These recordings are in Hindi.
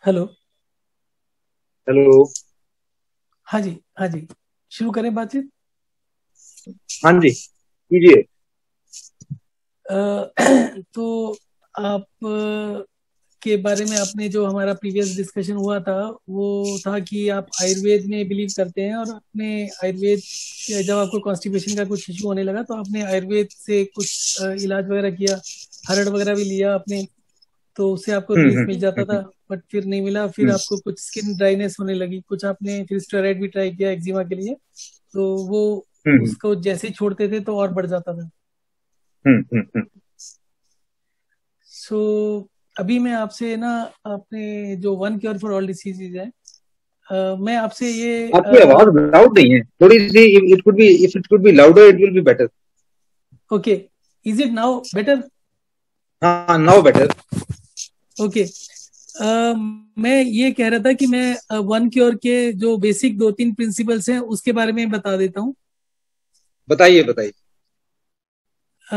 हेलो। हेलो। हाँ जी, हाँ जी। शुरू करें बातचीत। हाँ जी, कीजिए। अ, तो आप के बारे में आपने जो हमारा प्रीवियस डिस्कशन हुआ था वो था कि आप आयुर्वेद में बिलीव करते हैं, और आपने आयुर्वेद जब आपको कॉन्स्टिपेशन का कुछ इशू होने लगा तो आपने आयुर्वेद से कुछ इलाज वगैरह किया, हर्ड वगैरह भी लिया आपने, तो उससे आपको हम्म रिलीफ हम्म मिल जाता था। हम्म बट फिर नहीं मिला, फिर हम्म आपको कुछ स्किन ड्राइनेस होने लगी, कुछ आपने फिर स्टेरॉइड भी ट्राई किया एक्जिमा के लिए, तो वो हम्म उसको जैसे ही छोड़ते थे तो और बढ़ जाता था। हम्म। सो अभी मैं आपसे ना, अपने जो one cure for all diseases है, मैं आपसे ये आपकी आवाज लाउड नहीं है, थोड़ी सी। It could be, if it could be louder it will be better. Okay, is it now better? हाँ, नाउ बेटर। ओके। मैं ये कह रहा था कि मैं वन क्योर के जो बेसिक दो तीन प्रिंसिपल्स हैं उसके बारे में बता देता हूँ। बताइए बताइए। अ,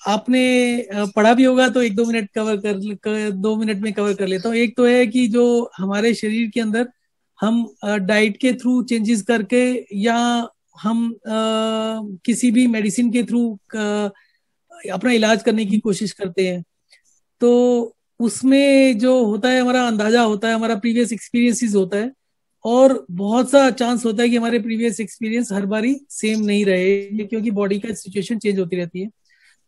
आपने पढ़ा भी होगा तो एक दो मिनट दो मिनट में कवर कर लेता हूँ। एक तो है कि जो हमारे शरीर के अंदर हम डाइट के थ्रू चेंजेस करके, या हम किसी भी मेडिसिन के थ्रू अपना इलाज करने की कोशिश करते हैं, तो उसमें जो होता है हमारा अंदाजा होता है, हमारा प्रीवियस एक्सपीरियंसेस होता है, और बहुत सा चांस होता है कि हमारे प्रीवियस एक्सपीरियंस हर बारी सेम नहीं रहे, क्योंकि बॉडी का सिचुएशन चेंज होती रहती है।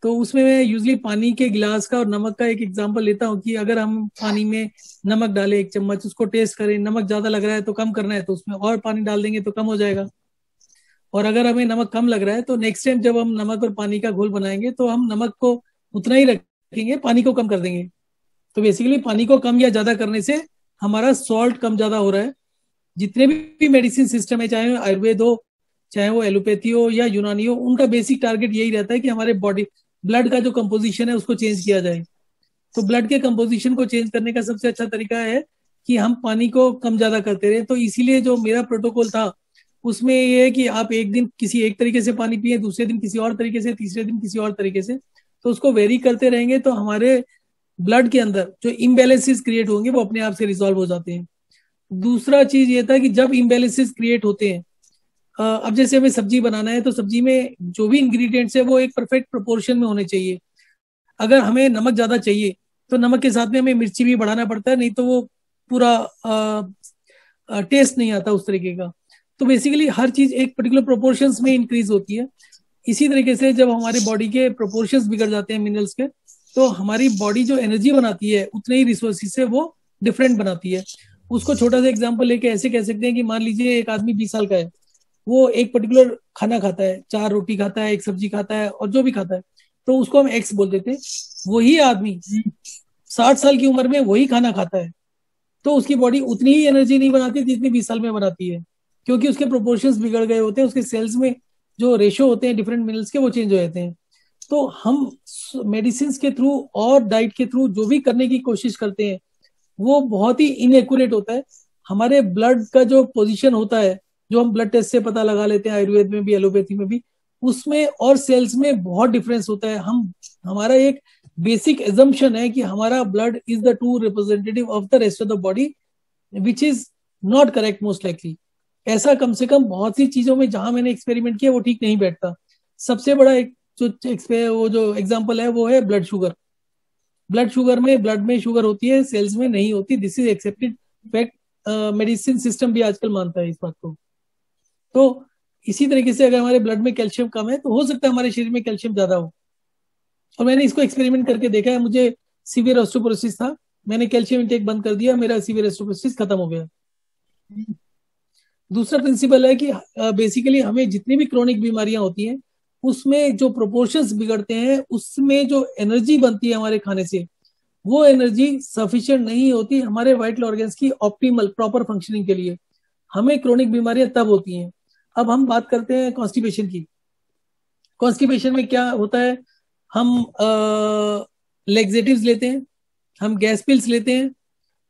तो उसमें मैं यूजली पानी के गिलास का और नमक का एक एग्जांपल लेता हूँ कि अगर हम पानी में नमक डालें एक चम्मच, उसको टेस्ट करें, नमक ज्यादा लग रहा है तो कम करना है, तो उसमें और पानी डाल देंगे तो कम हो जाएगा। और अगर हमें नमक कम लग रहा है तो नेक्स्ट टाइम जब हम नमक और पानी का घोल बनाएंगे तो हम नमक को उतना ही रखेंगे, पानी को कम कर देंगे। तो बेसिकली पानी को कम या ज्यादा करने से हमारा सॉल्ट कम ज्यादा हो रहा है। जितने भी मेडिसिन सिस्टम है, चाहे वो आयुर्वेद हो, चाहे वो एलोपैथी हो या यूनानी हो, उनका बेसिक टारगेट यही रहता है कि हमारे बॉडी ब्लड का जो कंपोजिशन है उसको चेंज किया जाए। तो ब्लड के कंपोजिशन को चेंज करने का सबसे अच्छा तरीका है कि हम पानी को कम ज्यादा करते रहे। तो इसीलिए जो मेरा प्रोटोकॉल था उसमें ये है कि आप एक दिन किसी एक तरीके से पानी पिए, दूसरे दिन किसी और तरीके से, तीसरे दिन किसी और तरीके से, तो उसको वेरी करते रहेंगे तो हमारे ब्लड के अंदर जो इम्बेलेंसेस क्रिएट होंगे वो अपने आप से रिजॉल्व हो जाते हैं। दूसरा चीज ये था कि जब इम्बेलेंसेस क्रिएट होते हैं, अब जैसे हमें सब्जी बनाना है तो सब्जी में जो भी इंग्रेडिएंट्स है वो एक परफेक्ट प्रोपोर्शन में होने चाहिए। अगर हमें नमक ज्यादा चाहिए तो नमक के साथ में हमें मिर्ची भी बढ़ाना पड़ता है, नहीं तो वो पूरा टेस्ट नहीं आता उस तरीके का। तो बेसिकली हर चीज एक पर्टिकुलर प्रोपोर्शंस में इंक्रीज होती है। इसी तरीके से जब हमारे बॉडी के प्रोपोर्शंस बिगड़ जाते हैं मिनरल्स के, तो हमारी बॉडी जो एनर्जी बनाती है उतने ही रिसोर्सेज से वो डिफरेंट बनाती है। उसको छोटा सा एग्जांपल लेके ऐसे कह सकते हैं कि मान लीजिए एक आदमी 20 साल का है, वो एक पर्टिकुलर खाना खाता है, 4 रोटी खाता है, एक सब्जी खाता है और जो भी खाता है, तो उसको हम एक्स बोल देते हैं। वही आदमी 60 साल की उम्र में वही खाना खाता है, तो उसकी बॉडी उतनी ही एनर्जी नहीं बनाती जितनी 20 साल में बनाती है, क्योंकि उसके प्रोपोर्शंस बिगड़ गए होते हैं, उसके सेल्स में जो रेशो होते हैं डिफरेंट मिनरल्स के वो चेंज हो जाते हैं। तो हम मेडिसिन के थ्रू और डाइट के थ्रू जो भी करने की कोशिश करते हैं वो बहुत ही इनएक्यूरेट होता है। हमारे ब्लड का जो पोजीशन होता है, जो हम ब्लड टेस्ट से पता लगा लेते हैं आयुर्वेद में भी एलोपैथी में भी, उसमें और सेल्स में बहुत डिफरेंस होता है। हम हमारा एक बेसिक एजम्पशन है कि हमारा blood is the true representative of the rest of the body, which is not correct most likely. ऐसा कम से कम बहुत सी चीजों में जहां मैंने एक्सपेरिमेंट किया वो ठीक नहीं बैठता। सबसे बड़ा एक जो वो जो एग्जाम्पल है वो है ब्लड शुगर। ब्लड शुगर में, ब्लड में शुगर होती है, सेल्स में नहीं होती, this is accepted fact. Medicine system भी आजकल मानता है इस बात को। तो इसी तरीके से अगर हमारे ब्लड में कैल्शियम कम है तो हो सकता है हमारे शरीर में कैल्शियम ज्यादा हो। और मैंने इसको एक्सपेरिमेंट करके देखा है। मुझे सीवियर ऑस्टियोपोरोसिस था, मैंने कैल्शियम इंटेक बंद कर दिया, मेरा सीवियर ऑस्टियोपोरोसिस खत्म हो गया। दूसरा प्रिंसिपल है कि बेसिकली हमें जितनी भी क्रोनिक बीमारियां होती हैं उसमें जो प्रोपोर्शंस बिगड़ते हैं, उसमें जो एनर्जी बनती है हमारे खाने से, वो एनर्जी सफिशिएंट नहीं होती हमारे वाइटल ऑर्गन्स की ऑप्टिमल प्रॉपर फंक्शनिंग के लिए। हमें क्रोनिक बीमारियां तब होती हैं। अब हम बात करते हैं कॉन्स्टिपेशन की। कॉन्स्टिपेशन में क्या होता है, हम लेग्जेटिव्स लेते हैं, हम गैस पिल्स लेते हैं,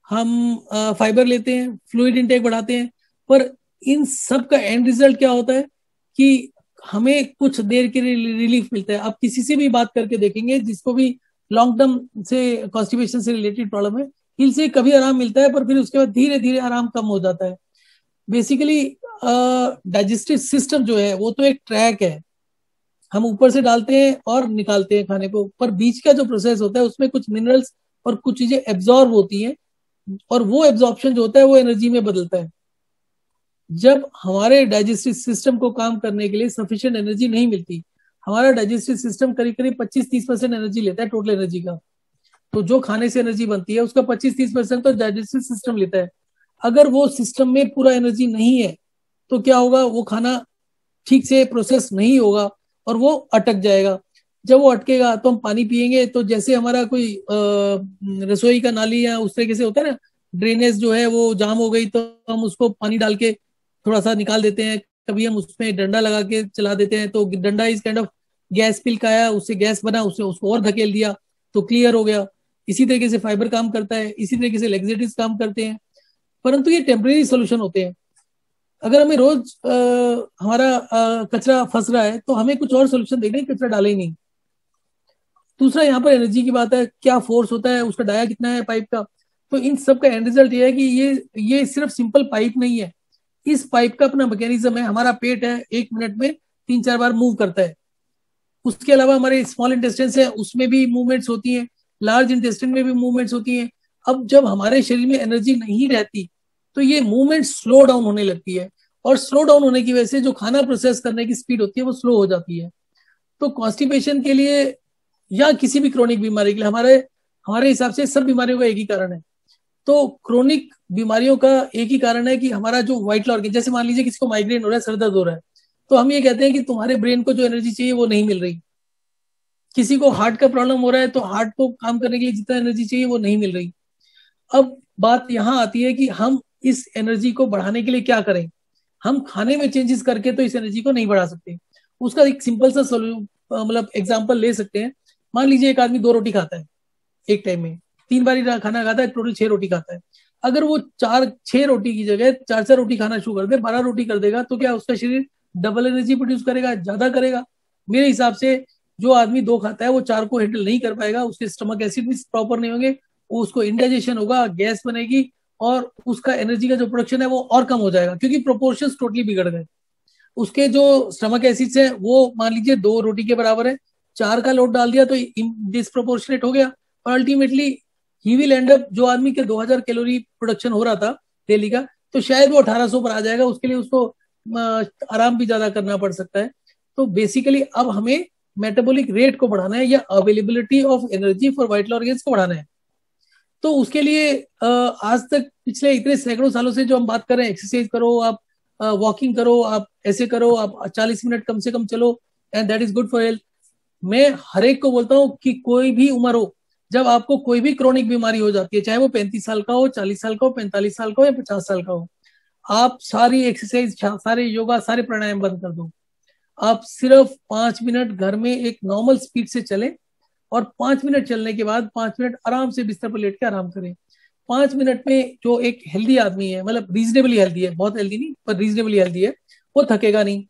हम फाइबर लेते हैं, फ्लूइड इनटेक बढ़ाते हैं, पर इन सब का एंड रिजल्ट क्या होता है कि हमें कुछ देर के लिए रिलीफ मिलता है। आप किसी से भी बात करके देखेंगे जिसको भी लॉन्ग टर्म से कॉन्स्टिपेशन से रिलेटेड प्रॉब्लम है, हील से कभी आराम मिलता है, पर फिर उसके बाद धीरे धीरे आराम कम हो जाता है। बेसिकली डाइजेस्टिव सिस्टम जो है वो तो एक ट्रैक है, हम ऊपर से डालते हैं और निकालते हैं खाने को, पर बीच का जो प्रोसेस होता है उसमें कुछ मिनरल्स और कुछ चीजें एब्जॉर्ब होती हैं, और वो एब्जॉर्प्शन जो होता है वो एनर्जी में बदलता है। जब हमारे डाइजेस्टिव सिस्टम को काम करने के लिए सफिशिएंट एनर्जी नहीं मिलती, हमारा डाइजेस्टिव सिस्टम करीब करीब 25-30% एनर्जी लेता है टोटल एनर्जी का। तो जो खाने से एनर्जी बनती है उसका 25-30% तो डाइजेस्टिव सिस्टम लेता है। अगर वो सिस्टम में पूरा एनर्जी नहीं है तो क्या होगा, वो खाना ठीक से प्रोसेस नहीं होगा और वो अटक जाएगा। जब वो अटकेगा तो हम पानी पिएंगे, तो जैसे हमारा कोई रसोई का नाली या उस तरीके से होता है ना, ड्रेनेज जो है वो जाम हो गई तो हम उसको पानी डाल के थोड़ा सा निकाल देते हैं। कभी हम उसमें डंडा लगा के चला देते हैं, तो डंडा इज काइंड ऑफ गैस पिल का आया, उससे गैस बना, उससे उसको और धकेल दिया तो क्लियर हो गया। इसी तरीके से फाइबर काम करता है, इसी तरीके से लेक्सेटिव्स काम करते हैं, परंतु ये टेम्परेरी सोल्यूशन होते हैं। अगर हमें रोज हमारा कचरा फंस रहा है तो हमें कुछ और सोल्यूशन देखना है, कचरा डाले ही नहीं। दूसरा यहाँ पर एनर्जी की बात है, क्या फोर्स होता है, उसका डाया कितना है पाइप का। तो इन सब का एंड रिजल्ट ये है कि ये सिर्फ सिंपल पाइप नहीं है, इस पाइप का अपना मैकेनिज्म है। हमारा पेट है, 1 मिनट में 3-4 बार मूव करता है। उसके अलावा हमारे स्मॉल इंटेस्टाइन है, उसमें भी मूवमेंट्स होती हैं, लार्ज इंटेस्टाइन में भी मूवमेंट्स होती हैं। अब जब हमारे शरीर में एनर्जी नहीं रहती तो ये मूवमेंट स्लो डाउन होने लगती है, और स्लो डाउन होने की वजह से जो खाना प्रोसेस करने की स्पीड होती है वो स्लो हो जाती है। तो कॉन्स्टिपेशन के लिए या किसी भी क्रोनिक बीमारी के लिए हमारे हमारे हिसाब से सब बीमारियों का एक ही कारण है। तो क्रोनिक बीमारियों का एक ही कारण है कि हमारा जो वाइटल ऑर्गन, जैसे मान लीजिए किसी को माइग्रेन हो रहा है, सर दर्द हो रहा है, तो हम ये कहते हैं कि तुम्हारे ब्रेन को जो एनर्जी चाहिए वो नहीं मिल रही। किसी को हार्ट का प्रॉब्लम हो रहा है तो हार्ट को काम करने के लिए जितना एनर्जी चाहिए वो नहीं मिल रही। अब बात यहाँ आती है कि हम इस एनर्जी को बढ़ाने के लिए क्या करें। हम खाने में चेंजेस करके तो इस एनर्जी को नहीं बढ़ा सकते। उसका एक सिंपल सा मतलब एग्जांपल ले सकते हैं। मान लीजिए एक आदमी 2 रोटी खाता है एक टाइम में, 3 बार ही खाना खाता है, टोटल 6 रोटी खाता है। अगर वो 6 रोटी की जगह 4-4 रोटी खाना शुरू कर दे, 12 रोटी कर देगा, तो क्या उसका शरीर डबल एनर्जी प्रोड्यूस करेगा, ज्यादा करेगा? मेरे हिसाब से जो आदमी 2 खाता है वो 4 को हैंडल नहीं कर पाएगा, उसके स्टमक एसिड भी प्रॉपर नहीं होंगे, उसको इंडाइजेशन होगा, गैस बनेगी, और उसका एनर्जी का जो प्रोडक्शन है वो और कम हो जाएगा, क्योंकि प्रोपोर्शंस टोटली बिगड़ गए। उसके जो स्टमक एसिड्स है वो मान लीजिए 2 रोटी के बराबर है, 4 का लोड डाल दिया तो डिस्प्रोपोर्शनेट हो गया, और ultimately he will and up, जो आदमी के 2000 कैलोरी प्रोडक्शन हो रहा था डेली का, तो शायद वो 1800 पर आ जाएगा। उसके लिए उसको आराम भी ज्यादा करना पड़ सकता है। तो बेसिकली अब हमें मेटाबॉलिक रेट को बढ़ाना है या availability of energy for vital organs को बढ़ाना है। तो उसके लिए आज तक पिछले इतने सैकड़ों सालों से जो हम बात कर रहे हैं, एक्सरसाइज करो, आप वॉकिंग करो, आप ऐसे करो, आप 40 मिनट कम से कम चलो, and that is good for health. मैं हर एक को बोलता हूँ कि कोई भी उम्र हो, जब आपको कोई भी क्रोनिक बीमारी हो जाती है, चाहे वो 35 साल का हो, 40 साल का हो, 45 साल का हो या 50 साल का हो, आप सारी एक्सरसाइज, सारे योगा, सारे प्राणायाम बंद कर दो। आप सिर्फ 5 मिनट घर में एक नॉर्मल स्पीड से चलें, और 5 मिनट चलने के बाद 5 मिनट आराम से बिस्तर पर लेट के आराम करें। 5 मिनट में जो एक हेल्दी आदमी है, मतलब रीजनेबली हेल्दी है, बहुत हेल्दी नहीं पर रीजनेबली हेल्दी है, वो थकेगा नहीं।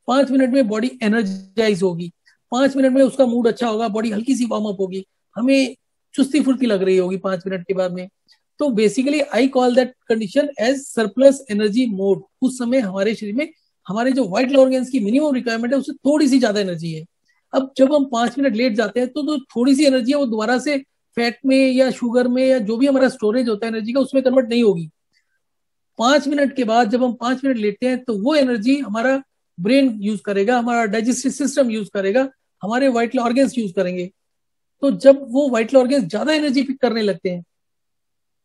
5 मिनट में बॉडी एनर्जाइज होगी, 5 मिनट में उसका मूड अच्छा होगा, बॉडी हल्की सी वार्म अप होगी, हमें चुस्ती फुर्ती लग रही होगी 5 मिनट के बाद में। तो basically I call that condition as surplus energy mode. उस समय हमारे शरीर में हमारे जो वाइटल ऑर्गन्स की मिनिमम रिक्वायरमेंट है उससे थोड़ी सी ज्यादा एनर्जी है। अब जब हम 5 मिनट लेट जाते हैं तो थोड़ी सी एनर्जी है वो दोबारा से फैट में या शुगर में या जो भी हमारा स्टोरेज होता है एनर्जी का, उसमें कन्वर्ट नहीं होगी। 5 मिनट के बाद जब हम 5 मिनट लेते हैं तो वो एनर्जी हमारा ब्रेन यूज करेगा, हमारा डाइजेस्टिव सिस्टम यूज करेगा, हमारे वाइटल ऑर्गन्स यूज करेंगे। तो जब वो वाइटल ऑर्गन्स ज्यादा एनर्जी पिक करने लगते हैं,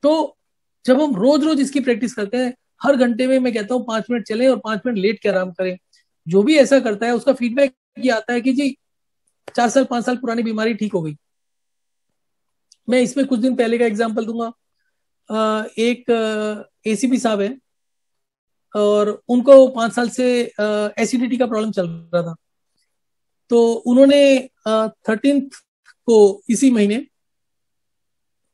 तो जब हम रोज रोज इसकी प्रैक्टिस करते हैं, हर घंटे में मैं कहता हूँ 5 मिनट चलें और 5 मिनट लेट के आराम करें, जो भी ऐसा करता है उसका फीडबैक ये आता है कि जी 4 साल 5 साल पुरानी बीमारी ठीक हो गई। मैं इसमें कुछ दिन पहले का एग्जांपल दूंगा। एक एसीपी साहब है, और उनको 5 साल से एसिडिटी का प्रॉब्लम चल रहा था। तो उन्होंने 13th को इसी महीने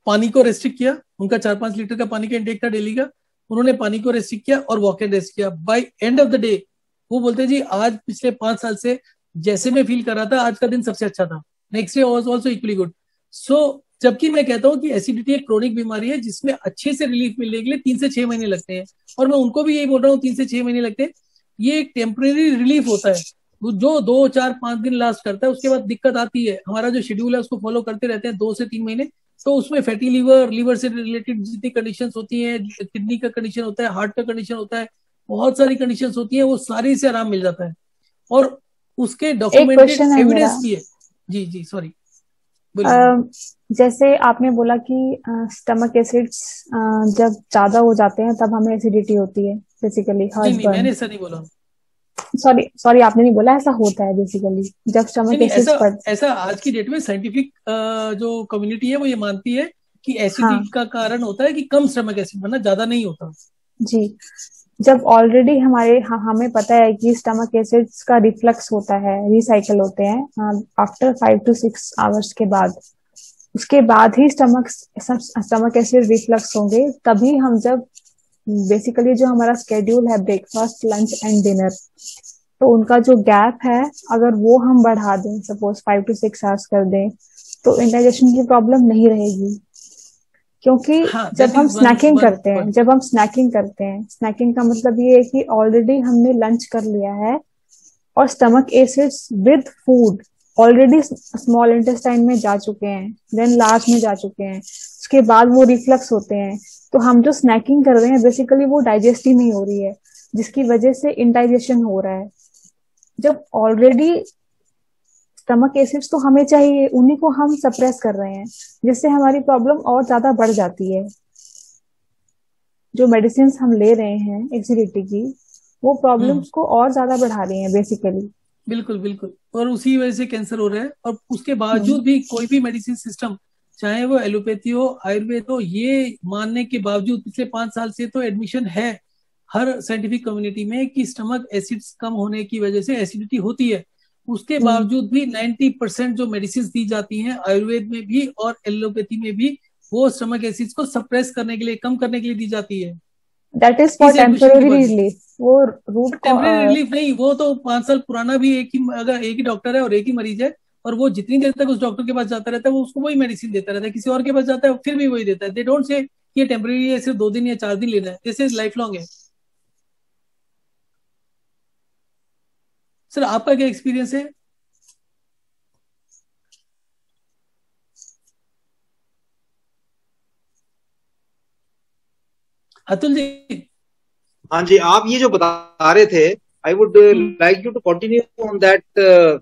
पानी को रेस्ट्रिक्ट किया। उनका 4-5 लीटर का पानी का इंटेक था डेली का। उन्होंने पानी को रेस्ट्रिक्ट किया और वॉक एंड रेस्ट किया। By end of the day वो बोलते जी आज पिछले 5 साल से जैसे मैं फील कर रहा था आज का दिन सबसे अच्छा था, next day was also equally good. So जबकि मैं कहता हूँ कि एसिडिटी एक क्रोनिक बीमारी है जिसमें अच्छे से रिलीफ मिलने के लिए 3 से 6 महीने लगते हैं, और मैं उनको भी यही बोल रहा हूँ 3 से 6 महीने लगते हैं। ये एक टेम्परेरी रिलीफ होता है जो 2, 4, 5 दिन लास्ट करता है। उसके बाद दिक्कत आती है, हमारा जो शेड्यूल है उसको फॉलो करते रहते हैं 2 से 3 महीने, तो उसमें फैटी लीवर, लीवर से रिलेटेड जितनी कंडीशन होती है, किडनी का कंडीशन होता है, हार्ट का कंडीशन होता है, बहुत सारी कंडीशन होती है, वो सारी से आराम मिल जाता है। और उसके एक क्वेश्चन डॉक्यूमेंटेड है मेरा। एविडेंस भी है। जी जी सॉरी, बोलिए। जैसे आपने बोला कि स्टमक एसिड्स जब ज्यादा हो जाते हैं तब हमें एसिडिटी होती है, बेसिकली नहीं हार्ट नहीं, बर्न। मैंने ऐसा नहीं बोला। सॉरी सॉरी, आपने नहीं बोला, ऐसा होता है बेसिकली जब नहीं स्टमक नहीं, ऐसा एसिड्स बढ़। ऐसा आज की डेट में साइंटिफिक जो कम्युनिटी है वो ये मानती है कि एसिडिटी हाँ का कारण होता है कि कम स्टमक एसिड बनना, ज्यादा नहीं होता। जी। जब ऑलरेडी हमें पता है कि स्टमक एसिड्स का रिफ्लक्स होता है, रिसाइकल होते हैं आफ्टर 5 to 6 आवर्स के बाद, उसके बाद ही स्टमक एसिड रिफ्लक्स होंगे, तभी हम जब बेसिकली जो हमारा स्केड्यूल है ब्रेकफास्ट, लंच एंड डिनर, तो उनका जो गैप है अगर वो हम बढ़ा दें, सपोज 5 to 6 आवर्स कर दें, तो इंडाइजेशन की प्रॉब्लम नहीं रहेगी। क्योंकि हाँ, जब दैट हम इज वन स्नैकिंग वन करते हैं, पॉइंट। जब हम स्नैकिंग करते हैं, स्नैकिंग का मतलब ये है कि ऑलरेडी हमने लंच कर लिया है और stomach acids with food already small intestine में जा चुके हैं, देन लार्ज में जा चुके हैं, उसके बाद वो रिफ्लक्स होते हैं। तो हम जो स्नैकिंग कर रहे हैं बेसिकली वो डाइजेस्ट ही नहीं हो रही है, जिसकी वजह से इंडाइजेशन हो रहा है। जब ऑलरेडी स्टमक एसिड्स तो हमें चाहिए, उन्हीं को हम सप्रेस कर रहे हैं, जिससे हमारी प्रॉब्लम और ज्यादा बढ़ जाती है। जो मेडिसिन हम ले रहे हैं एसिडिटी की, वो प्रॉब्लम्स को और ज्यादा बढ़ा रही हैं बेसिकली। बिल्कुल बिल्कुल, और उसी वजह से कैंसर हो रहा है। और उसके हम्म। बावजूद भी कोई भी मेडिसिन सिस्टम, चाहे वो एलोपैथी हो, आयुर्वेद हो, ये मानने के बावजूद पिछले 5 साल से तो एडमिशन है हर साइंटिफिक कम्युनिटी में कि स्टमक एसिड्स कम होने की वजह से एसिडिटी होती है। उसके हम्म। बावजूद भी 90% जो मेडिसिन दी जाती हैं आयुर्वेद में भी और एलोपैथी में भी, वो स्टमक एसिड्स को सप्रेस करने के लिए, कम करने के लिए दी जाती है। दैट इज फॉर इस एडमिशन की टेम्पररी वजह, रिलीफ, वो रूट को। टेम्परेरी रिलीफ नहीं, वो तो 5 साल पुराना भी एक ही, अगर एक ही डॉक्टर है और एक ही मरीज है और वो जितनी देर तक उस डॉक्टर के पास जाता रहता है वो उसको वही मेडिसिन देता रहता है, किसी और के पास जाता है फिर भी वही देता है। दे डोंट से ये टेम्परेरी है, सिर्फ 2 दिन या 4 दिन लेना है, दिस इज लाइफ लॉन्ग है। सर आपका क्या एक्सपीरियंस है? अतुल जी। हाँ जी, आप ये जो बता रहे थे, I would like you to continue on that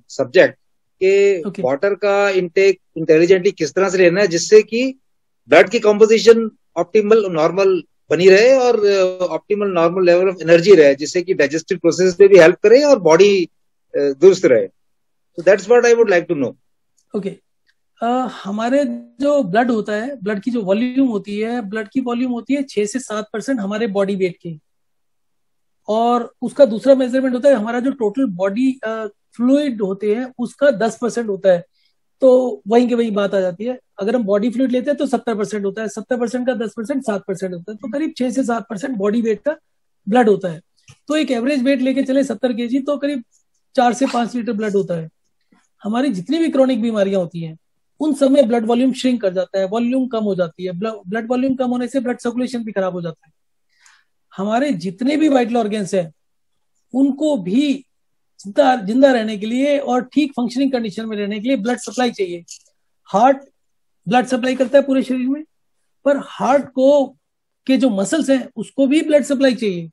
subject कि ओके। वाटर का इंटेक इंटेलिजेंटली किस तरह से लेना है जिससे कि ब्लड की कॉम्पोजिशन ऑप्टिमल नॉर्मल बनी रहे और optimal normal level of energy रहे, जिससे कि डाइजेस्टिव प्रोसेस में भी हेल्प करे और बॉडी दुरुस्त रहे। So that's what I would like to know. Okay. हमारे जो ब्लड होता है, ब्लड की जो वॉल्यूम होती है, ब्लड की वॉल्यूम होती है 6 से 7% हमारे बॉडी वेट की। और उसका दूसरा मेजरमेंट होता है हमारा जो टोटल बॉडी फ्लूइड होते हैं उसका 10% होता है। तो वहीं की वही बात आ जाती है, अगर हम बॉडी फ्लूइड लेते हैं तो 70% होता है, 70% का 10% 7% होता है, तो करीब 6 से 7% बॉडी वेट का ब्लड होता है। तो एक एवरेज वेट लेके चले 70 kg, तो करीब 4 से 5 लीटर ब्लड होता है। हमारी जितनी भी क्रॉनिक बीमारियां होती हैं उन सब में ब्लड वॉल्यूम श्रिंक कर जाता है, वॉल्यूम कम हो जाती है। ब्लड वॉल्यूम कम होने से ब्लड सर्कुलेशन भी खराब हो जाता है। हमारे जितने भी वाइटल ऑर्गन्स हैं उनको भी जिंदा जिंदा रहने के लिए और ठीक फंक्शनिंग कंडीशन में रहने के लिए ब्लड सप्लाई चाहिए। हार्ट ब्लड सप्लाई करता है पूरे शरीर में, पर हार्ट को के जो मसल्स हैं उसको भी ब्लड सप्लाई चाहिए।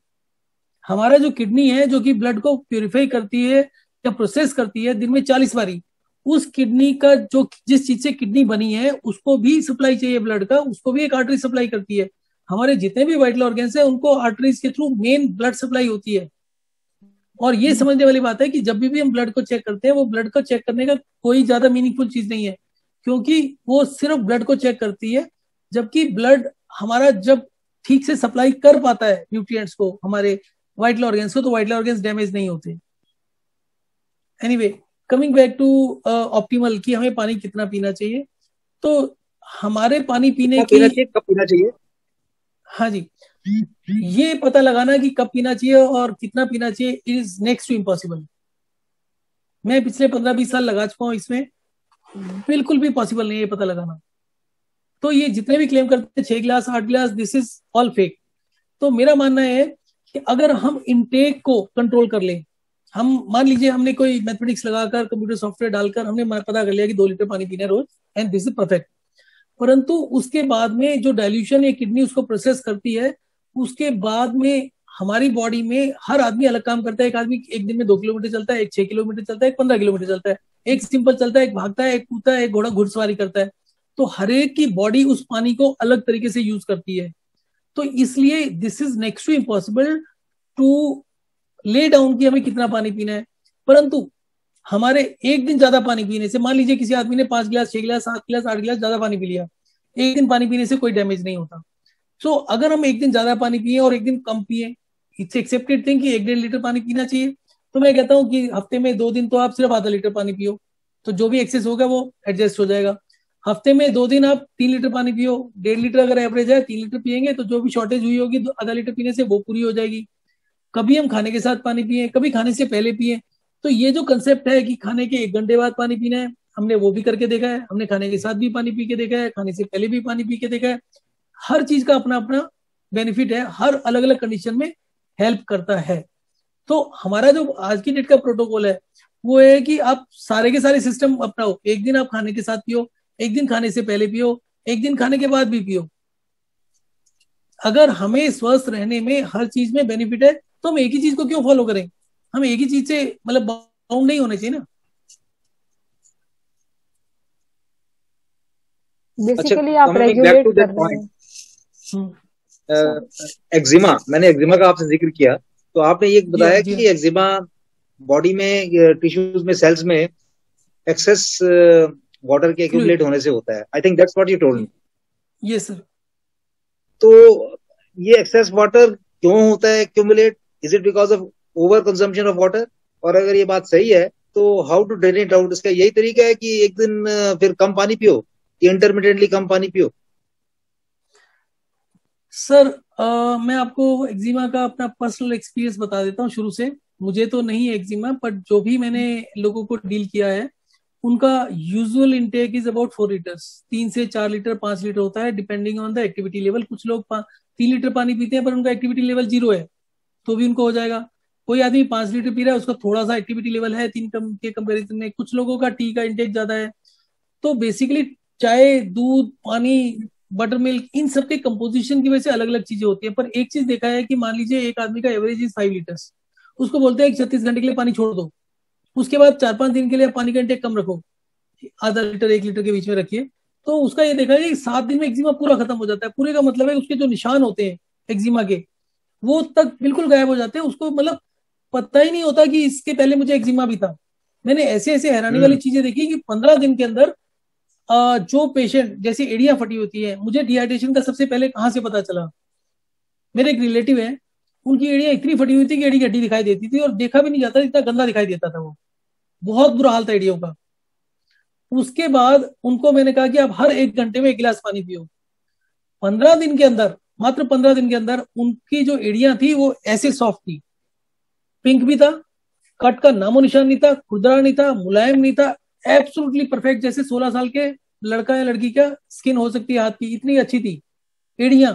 हमारा जो किडनी है जो कि ब्लड को प्यूरिफाई करती है या प्रोसेस करती है दिन में 40 बारी, उस किडनी का जो जिस चीज से किडनी बनी है उसको भी सप्लाई चाहिए ब्लड का, उसको भी एक आर्टरी सप्लाई करती है। हमारे जितने भी वाइटल ऑर्गन्स है उनको आर्टरीज के थ्रू मेन ब्लड सप्लाई होती है। और ये समझने वाली बात है कि जब भी हम ब्लड को चेक करते हैं वो ब्लड को चेक करने का कोई ज्यादा मीनिंगफुल चीज नहीं है, क्योंकि वो सिर्फ ब्लड को चेक करती है। जबकि ब्लड हमारा जब ठीक से सप्लाई कर पाता है न्यूट्रिएंट्स को हमारे वाइटल ऑर्गन्स को, तो वाइटल ऑर्गन्स डैमेज नहीं होते। Anyway, coming back to optimal कि हमें पानी कितना पीना चाहिए, तो हमारे पानी पीने कितना की, पीना चाहिए, कब पीना चाहिए? हाँ जी, ये पता लगाना कि कब पीना चाहिए और कितना पीना चाहिए इज नेक्स्ट टू इम्पॉसिबल। मैं पिछले 15-20 साल लगा चुका हूँ इसमें, बिल्कुल भी पॉसिबल नहीं है ये पता लगाना। तो ये जितने भी क्लेम करते हैं 6 गिलास 8 गिलास, दिस इज ऑल फेक। तो मेरा मानना है कि अगर हम इनटेक को कंट्रोल कर लें, हम मान लीजिए हमने कोई मैथमेटिक्स लगाकर कंप्यूटर सॉफ्टवेयर डालकर हमने पता कर लिया कि 2 लीटर पानी पीना है रोज, एंड दिस इज परफेक्ट, परंतु उसके बाद में जो डाइल्यूशन या किडनी उसको प्रोसेस करती है, उसके बाद में हमारी बॉडी में हर आदमी अलग काम करता है। एक आदमी एक दिन में 2 किलोमीटर चलता है, एक 6 किलोमीटर चलता है, एक 15 किलोमीटर चलता है, एक सिंपल चलता है, एक भागता है, एक कूदता है, एक घोड़ा घुड़सवारी करता है। तो हर एक की बॉडी उस पानी को अलग तरीके से यूज करती है। तो इसलिए this is next to impossible to lay down कि हमें कितना पानी पीना है। परंतु हमारे एक दिन ज्यादा पानी पीने से, मान लीजिए किसी आदमी ने 5 गिलास 6 गिलास 7 गिलास 8 गिलास ज्यादा पानी पी लिया, एक दिन पानी पीने से कोई डैमेज नहीं होता। सो अगर हम एक दिन ज्यादा पानी पिए और एक दिन कम पिए, इट्स एक्सेप्टेड थिंग कि 1-1.5 लीटर पानी पीना चाहिए। तो मैं कहता हूँ कि हफ्ते में 2 दिन तो आप सिर्फ आधा लीटर पानी पियो, तो जो भी एक्सेस होगा वो एडजस्ट हो जाएगा। हफ्ते में 2 दिन आप 3 लीटर पानी पियो, 1.5 लीटर अगर एवरेज है 3 लीटर पियेंगे तो जो भी शॉर्टेज हुई होगी आधा लीटर पीने से वो पूरी हो जाएगी। कभी हम खाने के साथ पानी पिए, कभी खाने से पहले पिए। तो ये जो कंसेप्ट है कि खाने के 1 घंटे बाद पानी पीना है, हमने वो भी करके देखा है, हमने खाने के साथ भी पानी पी के देखा है, खाने से पहले भी पानी पी के देखा है। हर चीज का अपना अपना बेनिफिट है, हर अलग अलग कंडीशन में हेल्प करता है। तो हमारा जो आज की डेट का प्रोटोकॉल है वो है कि आप सारे के सारे सिस्टम अपनाओ। एक दिन आप खाने के साथ पियो, एक दिन खाने से पहले पियो, एक दिन खाने के बाद भी पियो। अगर हमें स्वस्थ रहने में हर चीज में बेनिफिट है तो हम एक ही चीज को क्यों फॉलो करें? हम एक ही चीज से मतलब बाउंड नहीं होने चाहिए ना। बेसिकली आप रेगुलेट कर रहे हैं। एक्जिमा, मैंने एक्जिमा का आपसे जिक्र किया, तो आपने ये बताया कि एक्जिमा बॉडी में टिश्यूज में सेल्स में एक्सेस वाटर के एक्यूमुलेट होने से होता है। I think that's what you told me. Yes sir. तो ये एक्सेस वाटर क्यों होता है accumulate? Is it because of over consumption of water? और अगर ये बात सही है तो how to drain it out? इसका यही तरीका है कि एक दिन फिर कम पानी पियो, इंटरमिटेंटली कम पानी पियो? सर मैं आपको एक्जिमा का अपना पर्सनल एक्सपीरियंस बता देता हूँ शुरू से। मुझे तो नहीं है एक्जिमा, बट जो भी मैंने लोगों को डील किया है उनका usual intake is about 4 litres, 3 से 4 लीटर 5 लीटर होता है depending on the activity level. कुछ लोग 3 लीटर पानी पीते हैं पर उनका एक्टिविटी लेवल 0 है तो भी उनको हो जाएगा। कोई आदमी 5 लीटर पी रहा है, उसका थोड़ा सा एक्टिविटी लेवल है 3 कम के कंपेरिजन में। कुछ लोगों का टी का इंटेक ज्यादा है। तो बेसिकली चाय, दूध, पानी, बटर मिल्क, इन सब के कंपोजिशन की वजह से अलग अलग चीजें होती है। पर एक चीज देखा है कि मान लीजिए एक आदमी का एवरेज इज 5 लीटर्स, उसको बोलते हैं कि 36 घंटे के लिए पानी छोड़ दो, उसके बाद 4-5 दिन के लिए पानी का इंटेक कम रखो, आधा लीटर 1 लीटर के बीच में रखिए, तो उसका ये देखा है कि 7 दिन में एक्जिमा पूरा खत्म हो जाता है। पूरे का मतलब है उसके जो निशान होते हैं एक्जिमा के वो तक बिल्कुल गायब हो जाते हैं। उसको मतलब पता ही नहीं होता कि इसके पहले मुझे एक्जिमा भी था। मैंने ऐसे ऐसे हैरानी वाली चीजें देखी कि 15 दिन के अंदर जो पेशेंट, जैसी एड़ियां फटी होती है, मुझे डिहाइड्रेशन का सबसे पहले कहाँ से पता चला? मेरे एक रिलेटिव है, उनकी एड़ियां इतनी फटी हुई थी कि एड़ी की हड्डी दिखाई देती थी और देखा भी नहीं जाता, इतना गंदा दिखाई देता था वो। बहुत बुरा हाल था एड़ियों का। उसके बाद उनको मैंने कहा कि आप हर 1 घंटे में 1 गिलास पानी पियो। 15 दिन के अंदर, मात्र 15 दिन के अंदर उनकी जो एड़ियां थी वो ऐसे सॉफ्ट थी, पिंक भी था, कट का नामो निशान नहीं था, खुरदरा नहीं था, मुलायम नहीं था, एब्सोल्युटली परफेक्ट, जैसे 16 साल के लड़का या लड़की का स्किन हो सकती है हाथ की, इतनी अच्छी थी एड़ियां।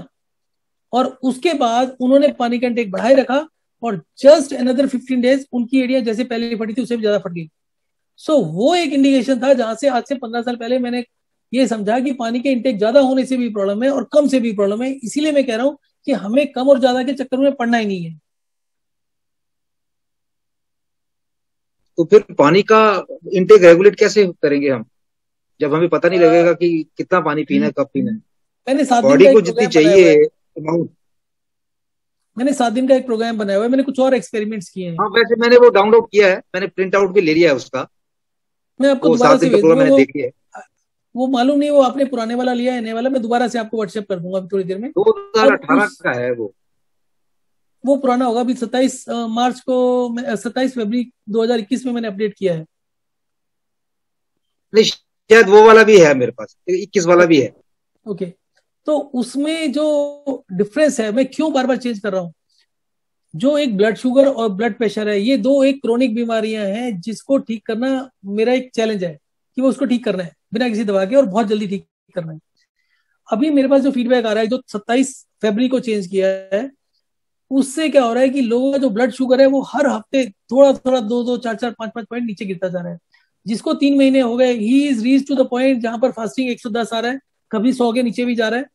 और उसके बाद उन्होंने पानी का इंटेक बढ़ाए रखा और जस्ट अनदर 15 डेज उनकी एड़ियां जैसे पहले फटी थी उससे भी ज्यादा फट गई। सो वो एक इंडिकेशन था जहां से आज से 15 साल पहले मैंने ये समझा कि पानी के इंटेक ज्यादा होने से भी प्रॉब्लम है और कम से भी प्रॉब्लम है। इसीलिए मैं कह रहा हूँ कि हमें कम और ज्यादा के चक्कर में पड़ना ही नहीं है। तो फिर पानी का इंटेक रेगुलेट कैसे करेंगे हम, जब हमें पता नहीं लगेगा कि कितना पानी पीना है, कब पीना है? मैंने 7 दिन बॉडी का को एक जितनी प्रोग्राम बनाया हुआ चाहिए है। अमाउंट। मैंने 7 दिन का एक प्रोग्राम बनाया हुआ है। मैंने कुछ और एक्सपेरिमेंट्स किए हैं। हाँ, वैसे मैंने वो डाउनलोड किया है, मैंने प्रिंट आउट भी ले लिया है उसका। मैं आपको वो दोबारा 7 से दिन का भेज प्रोग्राम दूंगा। मैंने देख लिया है। वो मालूम नहीं वो आपने पुराने वाला लिया है नए वाला, मैं दोबारा से आपको व्हाट्सएप कर दूंगा अभी थोड़ी देर में। और 2018 का है वो पुराना होगा। अभी 27 मार्च को, 27 फरवरी 2021 में मैंने अपडेट किया है। नहीं, शायद वो वाला भी है मेरे पास, 21 वाला भी है। ओके, तो उसमें जो डिफरेंस है, मैं क्यों बार बार चेंज कर रहा हूँ, जो एक ब्लड शुगर और ब्लड प्रेशर है, ये दो एक क्रोनिक बीमारियां हैं जिसको ठीक करना मेरा एक चैलेंज है कि वो उसको ठीक करना है बिना किसी दवा के और बहुत जल्दी ठीक करना है। अभी मेरे पास जो फीडबैक आ रहा है, जो 27 फरवरी को चेंज किया है, उससे क्या हो रहा है कि लोगों का जो ब्लड शुगर है वो हर हफ्ते थोड़ा थोड़ा 2-2, 4-4, 5-5 पॉइंट नीचे गिरता जा रहा है। जिसको 3 महीने हो गए, he is reach to the point जहां पर फास्टिंग 110 आ रहा है, कभी 100 के नीचे भी जा रहा है,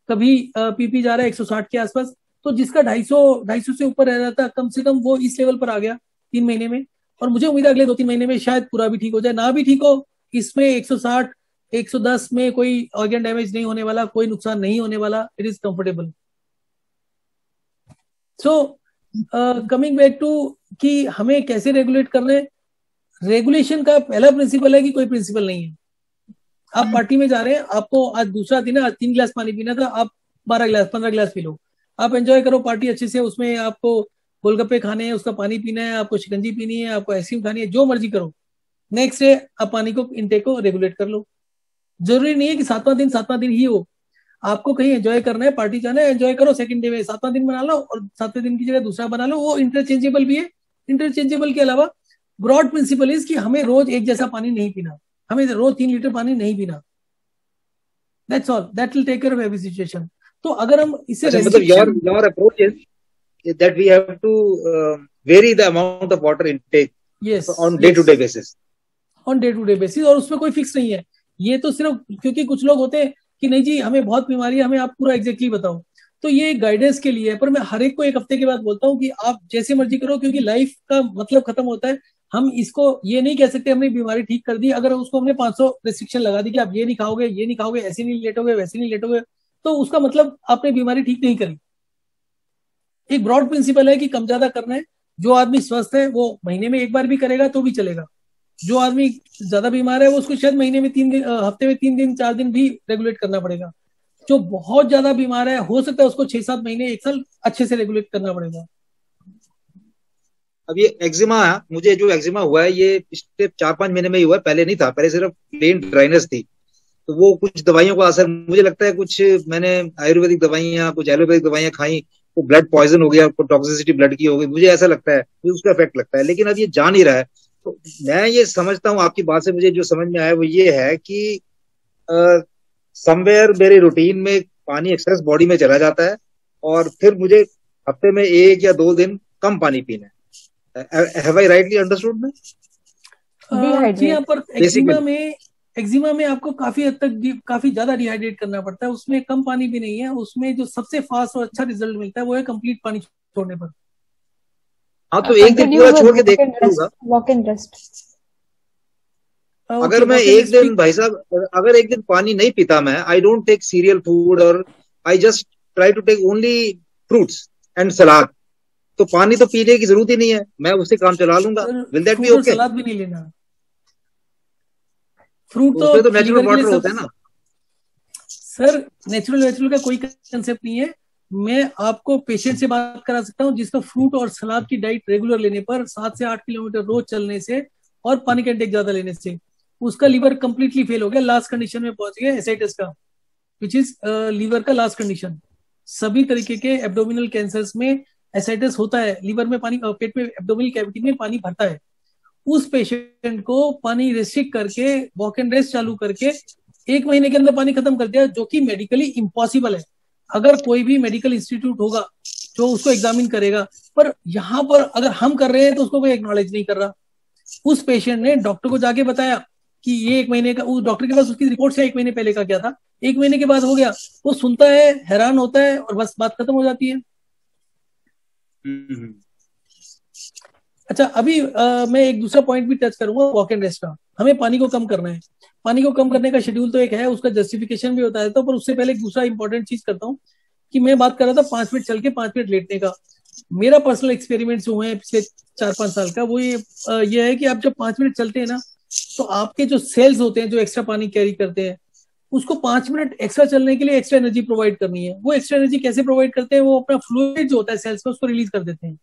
कभी पीपी जा रहा है 160 के आसपास। तो जिसका 250 से ऊपर रह रहा था, कम से कम वो इस लेवल पर आ गया 3 महीने में। और मुझे उम्मीद है अगले 2-3 महीने में शायद पूरा भी ठीक हो जाए, ना भी ठीक हो, इसमें 160 110 में कोई ऑर्गन डैमेज नहीं होने वाला, कोई नुकसान नहीं होने वाला, it is comfortable. So coming back to कि हमें कैसे रेगुलेट करना है। रेगुलेशन का पहला प्रिंसिपल है कि कोई प्रिंसिपल नहीं है। आप पार्टी में जा रहे हैं, आपको आज दूसरा दिन है, आज 3 गिलास पानी पीना था, आप 12 गिलास 15 गिलास पी लो। आप एंजॉय करो पार्टी अच्छे से, उसमें आपको गोलगप्पे खाने हैं, उसका पानी पीना है, आपको शिकंजी पीनी है, आपको आइसक्रीम खानी है, जो मर्जी करो। नेक्स्ट डे आप पानी को इनटेक को रेगुलेट कर लो। जरूरी नहीं है कि 7वां दिन ही हो। आपको कहीं एंजॉय करना है, पार्टी जाना है, एंजॉय करो, सेकंड डे में 7वां दिन बना लो और 7वें दिन की जगह दूसरा बना लो, वो इंटरचेंजेबल भी है। इंटरचेंजेबल के अलावा ब्रॉड प्रिंसिपल इज कि हमें रोज एक जैसा पानी नहीं पीना, हमें रोज 3 लीटर पानी नहीं पीना। That's all, that will take care of every situation. तो अगर हम इसे मतलब your approach is that we have to vary the amount of water intake on day to day basis. On day to day basis, और उसमें कोई फिक्स नहीं है। ये तो सिर्फ क्योंकि कुछ लोग होते हैं कि नहीं जी हमें बहुत बीमारी है, हमें आप पूरा एग्जैक्टली बताओ, तो ये गाइडेंस के लिए है। पर मैं हर एक को 1 हफ्ते के बाद बोलता हूँ कि आप जैसे मर्जी करो, क्योंकि लाइफ का मतलब खत्म होता है। हम इसको ये नहीं कह सकते हमने बीमारी ठीक कर दी अगर उसको हमने 500 रिस्ट्रिक्शन लगा दी कि आप ये नहीं खाओगे, ये नहीं खाओगे, ऐसे नहीं लेटोगे, वैसे नहीं लेटोगे, तो उसका मतलब आपने बीमारी ठीक नहीं करी। एक ब्रॉड प्रिंसिपल है कि कम ज्यादा करना है। जो आदमी स्वस्थ है वो महीने में 1 बार भी करेगा तो भी चलेगा। जो आदमी ज्यादा बीमार है वो उसको शायद महीने में 3 दिन, हफ्ते में 3 दिन 4 दिन भी रेगुलेट करना पड़ेगा। जो बहुत ज्यादा बीमार है हो सकता है उसको 6-7 महीने 1 साल अच्छे से रेगुलेट करना पड़ेगा। अब ये एक्जिमा है, मुझे जो एक्जिमा हुआ है ये पिछले 4-5 महीने में ही हुआ है, पहले नहीं था, पहले सिर्फ प्लेन ड्राइनेस थी। तो वो कुछ दवाइयों का असर मुझे लगता है, कुछ मैंने आयुर्वेदिक दवाइयां, कुछ एलोपैथिक दवाइयां खाई, वो ब्लड पॉइजन हो गया, टॉक्सिसिटी ब्लड की हो गई, मुझे ऐसा लगता है, मुझे उसका इफेक्ट लगता है। लेकिन अब ये जा नहीं रहा है। तो मैं ये समझता हूँ, आपकी बात से मुझे जो समझ में आया वो ये है कि समवेयर मेरे रूटीन में पानी एक्सेस बॉडी में चला जाता है और फिर मुझे हफ्ते में 1 या 2 दिन कम पानी पीना है। Have I rightly understood? जी, यहाँ पर एक्जिमा में आपको काफी हद तक काफी ज्यादा डिहाइड्रेट करना पड़ता है। उसमें कम पानी भी नहीं है, उसमें जो सबसे फास्ट और अच्छा रिजल्ट मिलता है वो है कंप्लीट पानी छोड़ने पर। हाँ, तो एक दिन पूरा छोड़ के देखना होगा। Walk and rest. अगर मैं एक दिन, भाई साहब, अगर एक दिन पानी नहीं पीता मैं, I don't take cereal food और I just try to take only fruits and salad, तो पानी तो पीने की जरूरत ही नहीं है, मैं उससे काम चला लूंगा। Will that be okay? सलाद भी नहीं लेना, फ्रूट तो नेचुरल वाटर होता है ना सर। नेचुरल का कोई कंसेप्ट नहीं है। मैं आपको पेशेंट से बात करा सकता हूँ जिसका फ्रूट और सलाद की डाइट रेगुलर लेने पर 7 से 8 किलोमीटर रोज चलने से और पानी का इंटेक ज्यादा लेने से उसका लीवर कंप्लीटली फेल हो गया, लास्ट कंडीशन में पहुंच गया एसाइटिस का, विच इज लीवर का लास्ट कंडीशन। सभी तरीके के एब्डोमिनल कैंसर्स में एसाइटिस होता है, लीवर में पानी, पेट में एब्डोमिनल कैविटी में पानी भरता है। उस पेशेंट को पानी रेस्ट्रिक्ट करके वॉक एंड रेस्ट चालू करके 1 महीने के अंदर पानी खत्म कर दिया, जो कि मेडिकली इम्पॉसिबल है। अगर कोई भी मेडिकल इंस्टीट्यूट होगा जो उसको एग्जामिन करेगा, पर यहाँ पर अगर हम कर रहे हैं तो उसको कोई एक्नॉलेज नहीं कर रहा। उस पेशेंट ने डॉक्टर को जाके बताया कि ये 1 महीने का, उस डॉक्टर के पास उसकी रिपोर्ट से 1 महीने पहले का क्या था, 1 महीने के बाद हो गया। वो सुनता है, हैरान होता है और बस बात खत्म हो जाती है। अच्छा, अभी मैं एक दूसरा पॉइंट भी टच करूंगा वॉक एंड रेस्ट का। हमें पानी को कम करना है। पानी को कम करने का शेड्यूल तो एक है, उसका जस्टिफिकेशन भी होता है, तो पर उससे पहले एक दूसरा इंपॉर्टेंट चीज करता हूँ कि मैं बात कर रहा था 5 मिनट चल के 5 मिनट लेटने का। मेरा पर्सनल एक्सपेरिमेंट्स हुए हैं पिछले 4-5 साल का, वो ये है कि आप जब 5 मिनट चलते हैं ना, तो आपके जो सेल्स होते हैं जो एक्स्ट्रा पानी कैरी करते हैं, उसको 5 मिनट एक्स्ट्रा चलने के लिए एक्स्ट्रा एनर्जी प्रोवाइड करनी है। वो एक्स्ट्रा एनर्जी कैसे प्रोवाइड करते हैं? वो अपना फ्लूइड जो होता है सेल्स में उसको रिलीज कर देते हैं।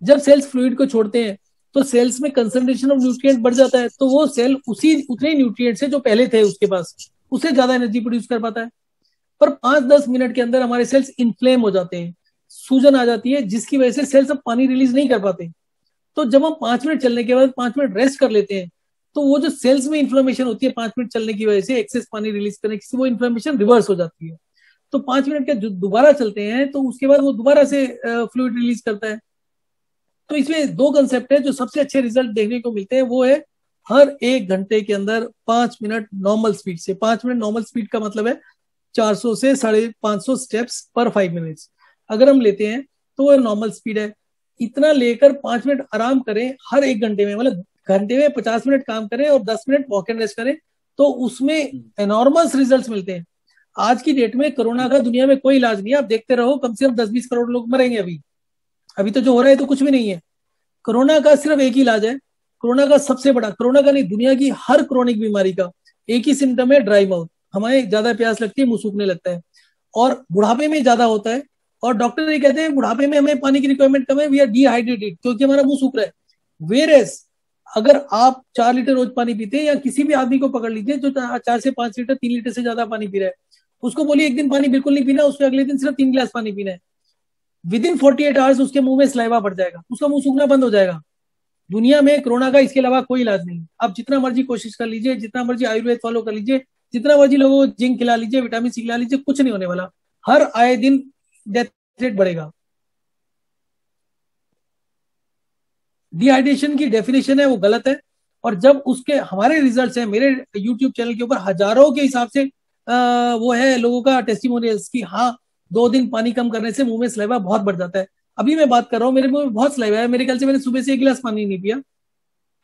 जब सेल्स फ्लूइड को छोड़ते हैं तो सेल्स में कंसंट्रेशन ऑफ न्यूट्रिएंट बढ़ जाता है, तो वो सेल उतने न्यूट्रिएंट से जो पहले थे उसके पास, उससे ज्यादा एनर्जी प्रोड्यूस कर पाता है। पर 5-10 मिनट के अंदर हमारे सेल्स इन्फ्लेम हो जाते हैं, सूजन आ जाती है, जिसकी वजह से सेल्स अब पानी रिलीज नहीं कर पाते। तो जब हम 5 मिनट चलने के बाद 5 मिनट रेस्ट कर लेते हैं, तो वो जो सेल्स में इन्फ्लेमेशन होती है 5 मिनट चलने की वजह से, एक्सेस पानी रिलीज करने की, वो इन्फ्लेमेशन रिवर्स हो जाती है। तो 5 मिनट का जो दोबारा चलते हैं तो उसके बाद वो दोबारा से फ्लूइड रिलीज करता है। तो इसमें दो कंसेप्ट है जो सबसे अच्छे रिजल्ट देखने को मिलते हैं, वो है हर 1 घंटे के अंदर 5 मिनट नॉर्मल स्पीड से। 5 मिनट नॉर्मल स्पीड का मतलब है 400 से 550 स्टेप्स पर 5 मिनट्स अगर हम लेते हैं तो वो नॉर्मल स्पीड है। इतना लेकर 5 मिनट आराम करें हर 1 घंटे में, मतलब घंटे में 50 मिनट काम करें और 10 मिनट वॉक एंड रेस्ट करें, तो उसमें एनॉर्मस रिजल्ट्स मिलते हैं। आज की डेट में कोरोना का दुनिया में कोई इलाज नहीं है, आप देखते रहो कम से कम 10-20 करोड़ लोग मरेंगे अभी। अभी तो जो हो रहा है तो कुछ भी नहीं है। कोरोना का सिर्फ एक ही इलाज है, कोरोना का सबसे बड़ा, कोरोना का नहीं दुनिया की हर क्रोनिक बीमारी का एक ही सिम्टम है, ड्राई माउथ। हमें ज्यादा प्यास लगती है, मुंह सूखने लगता है, और बुढ़ापे में ज्यादा होता है। और डॉक्टर ये कहते हैं बुढ़ापे में हमें पानी की रिक्वायरमेंट कम है, वी आर डिहाइड्रेटेड, क्योंकि हमारा मुंह सूख रहा है। वेरेस अगर आप 4 लीटर रोज पानी पीते हैं, या किसी भी आदमी को पकड़ लीजिए जो 4 से 5 लीटर 3 लीटर से ज्यादा पानी पी रहा है, उसको बोलिए एक दिन पानी बिल्कुल नहीं पीना, उसके अगले दिन सिर्फ 3 गिलास पानी पीना है, विद इन 48 आवर्स उसके मुंह में सलाइवा बढ़ जाएगा, उसका मुंह सूखना बंद हो जाएगा। दुनिया में कोरोना का इसके अलावा कोई इलाज नहीं। आप जितना मर्जी कोशिश कर लीजिए, जितना मर्जी आयुर्वेद फॉलो कर लीजिए, जितना मर्जी लोगों को जिंक खिला लीजिए, विटामिन सी खिला लीजिए, कुछ नहीं होने वाला। हर आए दिन डेथ रेट बढ़ेगा। डिहाइड्रेशन की डेफिनेशन है वो गलत है, और जब उसके हमारे रिजल्ट्स हैं, मेरे यूट्यूब चैनल के ऊपर हजारों के हिसाब से वो है लोगों का टेस्टिमोनियल्स कि हाँ 2 दिन पानी कम करने से मुंह में सलाइवा बहुत बढ़ जाता है। अभी मैं बात कर रहा हूँ, मेरे मुंह में बहुत सलाइवा है, मेरे ख्याल से मैंने सुबह से 1 गिलास पानी नहीं पिया,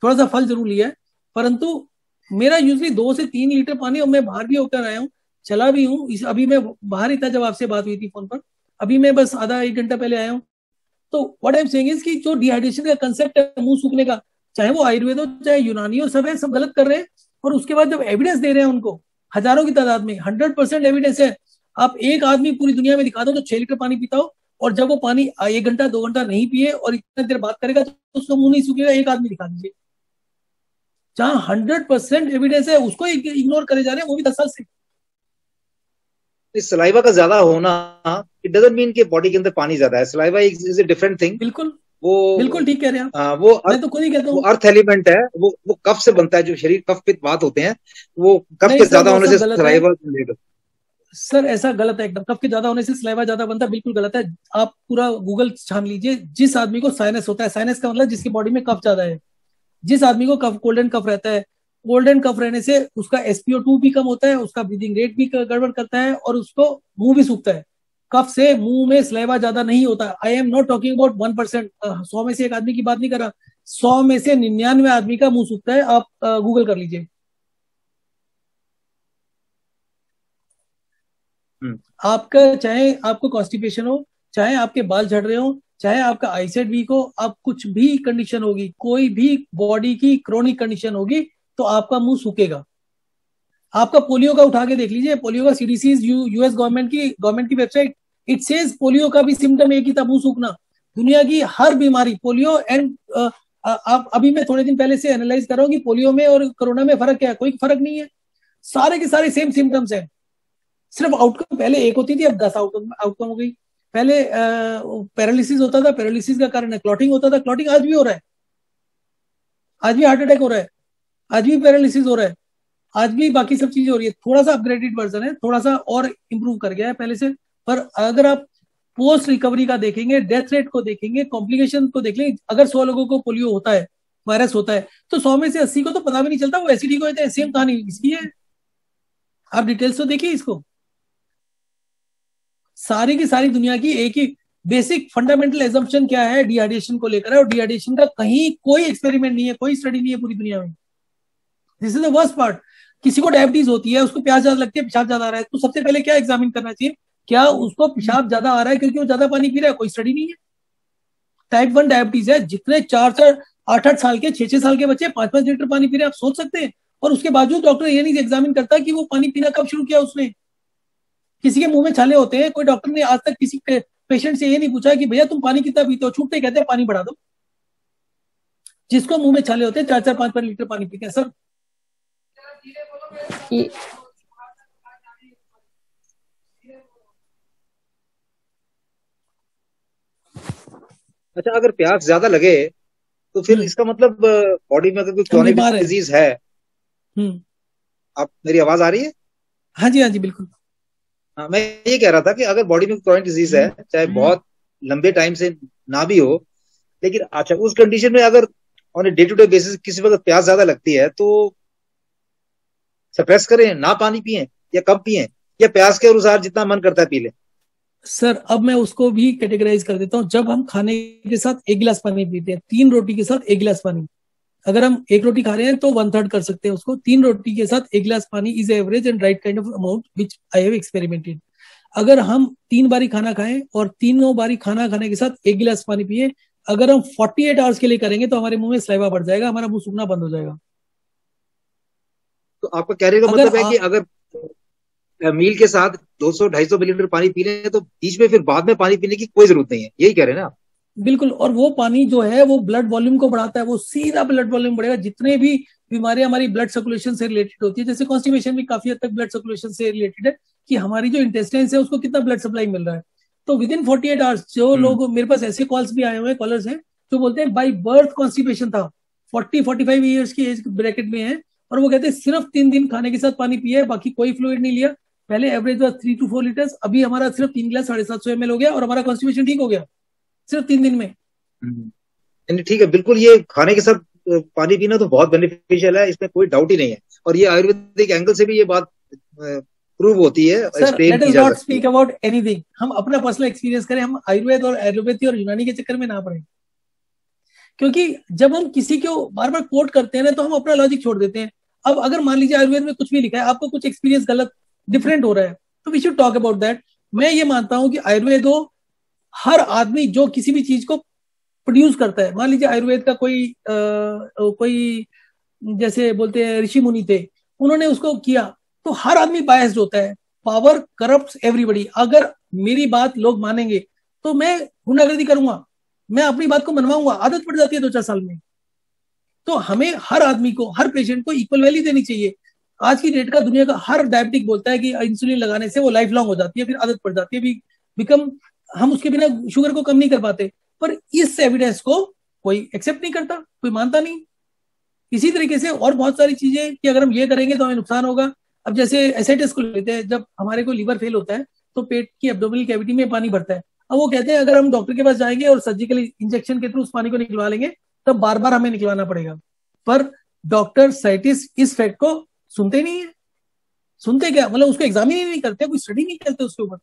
थोड़ा सा फल जरूर लिया है, परंतु मेरा यूजली 2 से 3 लीटर पानी, और मैं बाहर भी होकर आया हूँ, चला भी हूँ। अभी मैं बाहर ही था जब आपसे बात हुई थी फोन पर, अभी मैं बस आधा 1 घंटा पहले आया हूँ। तो what I am saying is कि जो डिहाइड्रेशन का कंसेप्ट है मुंह सूखने का, चाहे वो आयुर्वेद हो चाहे यूनानी हो, सब है, सब गलत कर रहे हैं। और उसके बाद जब एविडेंस दे रहे हैं उनको हजारों की तादाद में, 100% एविडेंस है। आप एक आदमी पूरी दुनिया में दिखा दो जो 6 लीटर पानी पीता हो, और जब वो पानी 1 घंटा 2 घंटा नहीं पिए और इतना देर बात करेगा तो उसका मुंह नहीं सूखेगा, एक आदमी दिखा दीजिए। जहां 100% एविडेंस है उसको इग्नोर करे जा रहे हैं, वो भी 10 साल से। इस सलाइवा का ज्यादा होना इट डजंट मीन कि बॉडी के अंदर पानी ज्यादा है। Saliva is a different thing. बिल्कुल वो बिल्कुल ठीक कह रहे हैं आप। वो मैं तो खुद ही कहता वो हूँ। अर्थ एलिमेंट है, वो कफ से बनता है। जो शरीर कफ पित्त वात होते हैं, वो कफ नहीं के सर, ज्यादा वो होने से सब गलत है। सलाइवा जनरेट होता सर ऐसा गलत है एकदम, कफ के ज्यादा होने से सलाइवा ज्यादा बनता है, बिल्कुल गलत है। आप पूरा गूगल छान लीजिए, जिस आदमी को साइनस होता है, साइनस का मतलब जिसकी बॉडी में कफ ज्यादा है, जिस आदमी को कफ गोल्डन कफ रहता है, गोल्डन कफ रहने से उसका SpO2 भी कम होता है, उसका ब्रीदिंग रेट भी गड़बड़ करता है, और उसको मुंह भी सूखता है। कफ से मुंह में सलाइवा ज्यादा नहीं होता। I am not talking about 1%, 100 में से एक आदमी की बात नहीं कर रहा, 100 में से 99 आदमी का मुंह सूखता है। आप गूगल कर लीजिए। है। आपका चाहे आपको कॉन्स्टिपेशन हो, चाहे आपके बाल झड़ रहे हो, चाहे आपका आईसाइट वीक हो, आप कुछ भी कंडीशन होगी, कोई भी बॉडी की क्रोनिक कंडीशन होगी, तो आपका मुंह सूखेगा। आपका पोलियो का उठा के देख लीजिए, पोलियो का CDC, US गवर्नमेंट की वेबसाइट, इट सेज पोलियो का भी सिम्टम एक ही था, मुंह सूखना। दुनिया की हर बीमारी पोलियो एंड आप अभी मैं थोड़े दिन पहले से एनालाइज कर रहा हूँ कि पोलियो में और कोरोना में फर्क क्या है, कोई फर्क नहीं है, सारे के सारे सेम सिम्टम्स हैं। सिर्फ आउटकम पहले एक होती थी, अब 10 आउटकम आउटकम हो गई। पहले पैरालिसिस होता था, पैरालिसिस का कारण है क्लॉटिंग होता था, क्लॉटिंग आज भी हो रहा है, आज भी हार्ट अटैक हो रहा है, आज भी पैरालिसिस हो रहा है, आज भी बाकी सब चीजें हो रही है। थोड़ा सा अपग्रेडेड वर्जन है, थोड़ा सा और इंप्रूव कर गया है पहले से। पर अगर आप पोस्ट रिकवरी का देखेंगे, डेथ रेट को देखेंगे, कॉम्प्लिकेशन को देख लें, अगर 100 लोगों को पोलियो होता है, वायरस होता है, तो 100 में से 80 को तो पता भी नहीं चलता वो एसिडी को होते हैं। सेम कहानी इसकी है, आप डिटेल्स तो देखिए इसको। सारी की सारी दुनिया की एक ही बेसिक फंडामेंटल एजम्पशन क्या है डिहाइड्रेशन को लेकर है, और डिहाइड्रेशन का कहीं कोई एक्सपेरिमेंट नहीं है, कोई स्टडी नहीं है पूरी दुनिया में। This is the worst part. किसी को डायबिटीज होती है, उसको प्यास ज्यादा लगती है, पेशाब ज्यादा आ रहा है, तो सबसे पहले क्या एग्जामिन करना चाहिए, क्या उसको पेशाब ज्यादा आ रहा है क्योंकि वो ज्यादा पानी पी रहा है? कोई स्टडी नहीं है। टाइप 1 डायबिटीज है, जितने 4-4 8-8 साल के 6-6 साल के बच्चे 5-5 लीटर पानी पी रहे हैं, आप सोच सकते हैं। और उसके बावजूद डॉक्टर ये नहीं एग्जामिन करता कि वो पानी पीना कब शुरू किया उसने। किसी के मुंह में छाले होते हैं, कोई डॉक्टर ने आज तक किसी पेशेंट से ये नहीं पूछा कि भैया तुम पानी कितना पीते हो, छूटते कहते हैं पानी बढ़ा दो। जिसको मुंह में छाले होते हैं 4-4 5-5 लीटर पानी पीते हैं सर। ये अच्छा, अगर प्यास ज्यादा लगे तो फिर इसका मतलब बॉडी में अगर कोई हम क्रॉनिक बीमार है। डिजीज है। हम्म। आप, मेरी आवाज आ रही है? हाँ जी, हाँ जी, बिल्कुल। हाँ, मैं ये कह रहा था कि अगर बॉडी में क्रॉनिक डिजीज है, चाहे बहुत लंबे टाइम से ना भी हो, लेकिन अच्छा उस कंडीशन में अगर on a day to day basis किसी वक्त प्यास ज्यादा लगती है तो सप्रेस करें, ना पानी पिए या कम पिए, या प्यास के अनुसार जितना मन करता है पी ले? सर अब मैं उसको भी कैटेगराइज कर देता हूँ। जब हम खाने के साथ 1 गिलास पानी पीते हैं, 3 रोटी के साथ 1 गिलास पानी, अगर हम 1 रोटी खा रहे हैं तो 1/3 कर सकते हैं उसको। 3 रोटी के साथ 1 गिलास पानी is average and right kind of amount which I have experimented. अगर हम 3 बारी खाना खाएं और तीनों बारी खाना खाने के साथ 1 गिलास पानी पिए, अगर हम 48 आवर्स के लिए करेंगे तो हमारे मुंह में सलाइवा बढ़ जाएगा, हमारा मुंह सूखना बंद हो जाएगा। तो आपका कहने का अगर मतलब है कि अगर मील के साथ 200-250 मिलीलीटर पानी पी लें तो बीच में फिर बाद में पानी पीने की कोई जरूरत नहीं है, यही कह रहे हैं ना? बिल्कुल। और वो पानी जो है वो ब्लड वॉल्यूम को बढ़ाता है, वो सीधा ब्लड वॉल्यूम बढ़ेगा। जितने भी बीमारियां हमारी ब्लड सर्कुलेशन से रिलेटेड होती है, जैसे कॉन्स्टिपेशन भी काफी हद तक ब्लड सर्कुलेशन से रिलेटेड है, कि हमारी जो इंटेस्टाइन है उसको कितना ब्लड सप्लाई मिल रहा है। तो विद इन 48 आवर्स, जो लोग, मेरे पास ऐसे कॉल्स भी आए हुए हैं, कॉलर्स हैं जो बोलते हैं बाई बर्थ कॉन्स्टिपेशन था, 40-45 ईयर्स की एज ब्रैकेट में है, और वो कहते हैं सिर्फ 3 दिन खाने के साथ पानी पिया है, बाकी कोई फ्लूइड नहीं लिया। पहले एवरेज था 3 to 4 लीटर्स, अभी हमारा सिर्फ 3 गिलास 750 ml हो गया और हमारा कॉन्स्टिपेशन ठीक हो गया सिर्फ 3 दिन में। नहीं, ठीक है, बिल्कुल। ये खाने के साथ पानी पीना तो बहुत बेनिफिशियल है, इसमें कोई डाउट ही नहीं है, और ये आयुर्वेदिक एंगल से भी ये बात प्रूव होती है, सर एक्सप्लेन लेट की अस जा नॉट सकती है। स्पीक अबाउट एनीथिंग, हम अपना पर्सनल एक्सपीरियंस करें, हम आयुर्वेद और एलोपैथी और यूनानी के चक्कर में ना पड़े। क्योंकि जब हम किसी को बार बार कोट करते हैं ना, तो हम अपना लॉजिक छोड़ देते हैं। अब अगर मान लीजिए आयुर्वेद में कुछ भी लिखा है, आपको कुछ एक्सपीरियंस गलत डिफरेंट हो रहा है, तो we should talk about that. मैं ये मानता हूं कि आयुर्वेद हो, हर आदमी जो किसी भी चीज को प्रोड्यूस करता है, मान लीजिए आयुर्वेद का कोई जैसे बोलते हैं ऋषि मुनि थे, उन्होंने उसको किया, तो हर आदमी बायस्ड होता है। Power corrupt everybody. अगर मेरी बात लोग मानेंगे तो मैं गुंडागर्दी करूंगा, मैं अपनी बात को मनवाऊंगा, आदत पड़ जाती है 2-4 साल में। तो हमें हर आदमी को, हर पेशेंट को इक्वल वैल्यू देनी चाहिए। आज की डेट का दुनिया का हर डायबिटिक बोलता है कि इंसुलिन लगाने से वो लाइफ लॉन्ग हो जाती है, फिर आदत पड़ जाती है, बिकम, हम उसके बिना शुगर को कम नहीं कर पाते। पर इस एविडेंस को कोई एक्सेप्ट नहीं करता, कोई मानता नहीं। इसी तरीके से और बहुत सारी चीजें कि अगर हम ये करेंगे तो हमें नुकसान होगा। अब जैसे एसिडिटी को लेते हैं, जब हमारे को लीवर फेल होता है तो पेट की एब्डोमिनल कैविटी में पानी भरता है। अब वो कहते हैं अगर हम डॉक्टर के पास जाएंगे और सर्जिकल इंजेक्शन के थ्रू उस पानी को निकलवा लेंगे, तब बार बार हमें निकलवाना पड़ेगा। पर डॉक्टर साइंटिस्ट इस फैक्ट को सुनते नहीं है। सुनते क्या, मतलब उसको एग्जामिन ही नहीं करते, कोई स्टडी नहीं करते उसके ऊपर।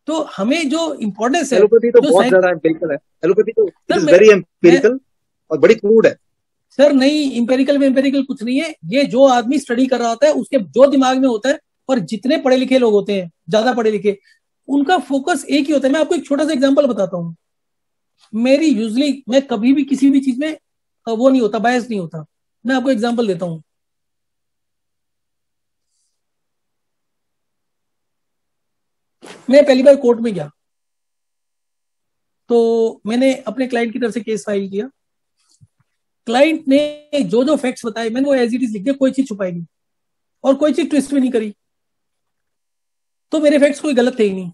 तो हमें जो इम्पोर्टेंस है, एलोपैथी तो जो बहुत साइंस, ज्यादा एम्पिरिकल है, एलोपैथी तो इट सर इज मैं वेरी मैं एम्पिरिकल और बड़ी क्रूड है। सर नहीं, इंपेरिकल में इंपेरिकल कुछ नहीं है। ये जो आदमी स्टडी कर रहा होता है उसके जो दिमाग में होता है, और जितने पढ़े लिखे लोग होते हैं, ज्यादा पढ़े लिखे, उनका फोकस एक ही होता है। मैं आपको एक छोटा सा एग्जांपल बताता हूँ। मेरी यूजली, मैं कभी भी किसी भी चीज में वो नहीं होता, बायस नहीं होता। मैं आपको एग्जांपल देता हूँ। मैं पहली बार कोर्ट में गया, तो मैंने अपने क्लाइंट की तरफ से केस फाइल किया। क्लाइंट ने जो जो फैक्ट्स बताए, मैंने वो एज इट इज लिख दिया, कोई चीज छुपाई नहीं और कोई चीज ट्विस्ट भी नहीं करी। तो मेरे फैक्ट्स कोई गलत थे ही नहीं।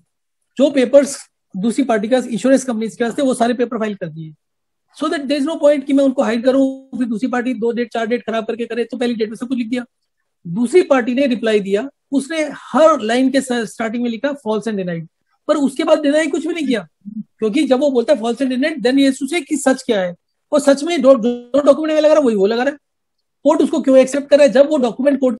जो पेपर्स दूसरी पार्टी का इंश्योरेंस कंपनी के वास्ते, वो सारे पेपर फाइल कर दिए, so that there is no point कि मैं उनको हाइड करूं, फिर दूसरी पार्टी 2 डेट 4 डेट खराब करके करे। तो पहली डेट में सब कुछ लिख दिया। दूसरी पार्टी ने रिप्लाई दिया, उसने हर लाइन के स्टार्टिंग में लिखा फॉल्स एंड डिनाइड, पर उसके बाद डिनाई कुछ भी नहीं किया। क्योंकि जब वो बोलता है फॉल्स एंड डिनाइड, देन ये से कि सच क्या है, और सच में जो डॉक्यूमेंट में लगा रहा है वही वो लगा रहा है। कोर्ट उसको क्यों एक्सेप्ट कर रहा है? जब वो डॉक्यूमेंट कोर्ट